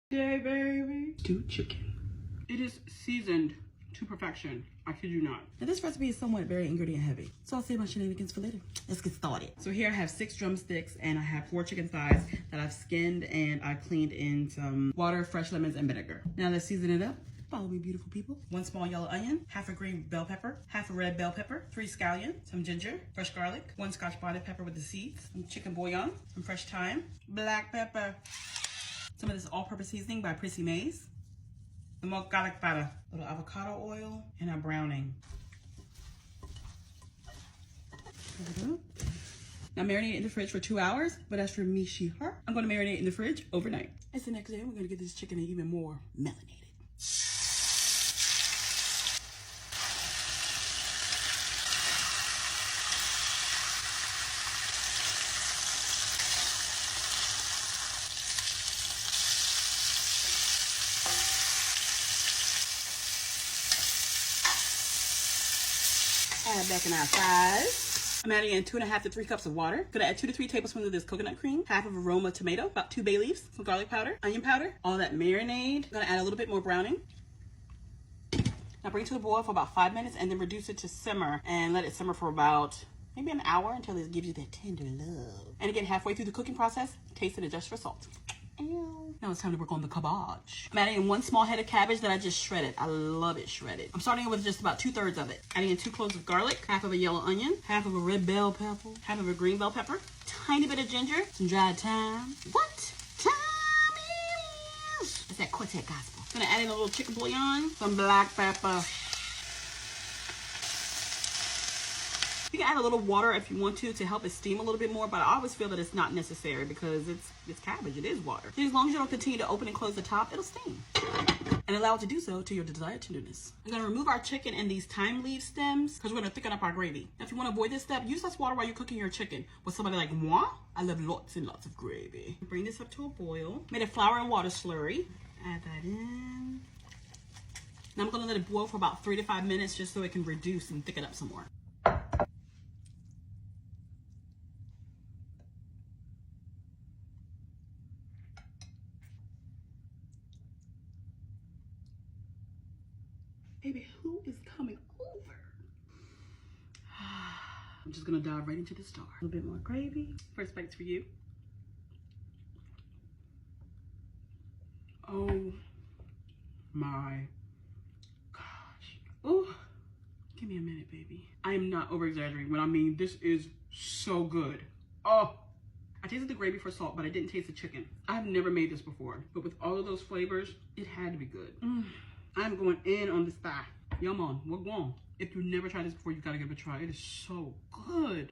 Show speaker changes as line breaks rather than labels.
Day, baby. Stewed chicken. It is seasoned to perfection. I kid you not. Now this recipe is somewhat very ingredient heavy, so I'll save my shenanigans for later. Let's get started. So here I have 6 drumsticks and I have 4 chicken thighs that I've skinned and I cleaned in some water, fresh lemons, and vinegar. Now let's season it up. Follow me, beautiful people. 1 small yellow onion, half a green bell pepper, half a red bell pepper, 3 scallion, some ginger, fresh garlic, 1 scotch bonnet pepper with the seeds, some chicken bouillon, some fresh thyme, black pepper, some of this all-purpose seasoning by Prissy Mays, some more garlic powder, a little avocado oil, and a browning. Now marinate it in the fridge for 2 hours, but as for me, she, her, I'm gonna marinate it in the fridge overnight. It's the next day, we're gonna get this chicken even more melanated. Add back in our thighs. I'm adding in 2.5 to 3 cups of water. Gonna add 2 to 3 tablespoons of this coconut cream, half of aroma tomato, about 2 bay leaves, some garlic powder, onion powder, all that marinade. Gonna add a little bit more browning. Now bring it to a boil for about 5 minutes and then reduce it to simmer and let it simmer for about maybe an hour until it gives you that tender love. And again, halfway through the cooking process, taste and adjust for salt. Now it's time to work on the cabbage. I'm adding in 1 small head of cabbage that I just shredded. I love it shredded. I'm starting with just about 2/3 of it. Adding in 2 cloves of garlic, half of a yellow onion, half of a red bell pepper, half of a green bell pepper, tiny bit of ginger, some dried thyme. What time it is? It's that quartet gospel. I'm gonna add in a little chicken bouillon, some black pepper. You can add a little water if you want to help it steam a little bit more, but I always feel that it's not necessary because it's cabbage, it is water. As long as you don't continue to open and close the top, it'll steam. And allow it to do so to your desired tenderness. I'm gonna remove our chicken and these thyme leaf stems because we're gonna thicken up our gravy. Now, if you wanna avoid this step, use less water while you're cooking your chicken. With somebody like moi, I love lots and lots of gravy. Bring this up to a boil. Made a flour and water slurry. Add that in. Now I'm gonna let it boil for about 3 to 5 minutes just so it can reduce and thicken up some more. Baby, who is coming over? I'm just gonna dive right into the star. A little bit more gravy. First bite's for you. Oh my gosh. Oh, give me a minute, baby. I am not over exaggerating when I mean this is so good. Oh, I tasted the gravy for salt, but I didn't taste the chicken. I've never made this before, but with all of those flavors, it had to be good. I'm going in on this thigh. Yum on, we're going. If you never tried this before, you gotta give it a try. It is so good.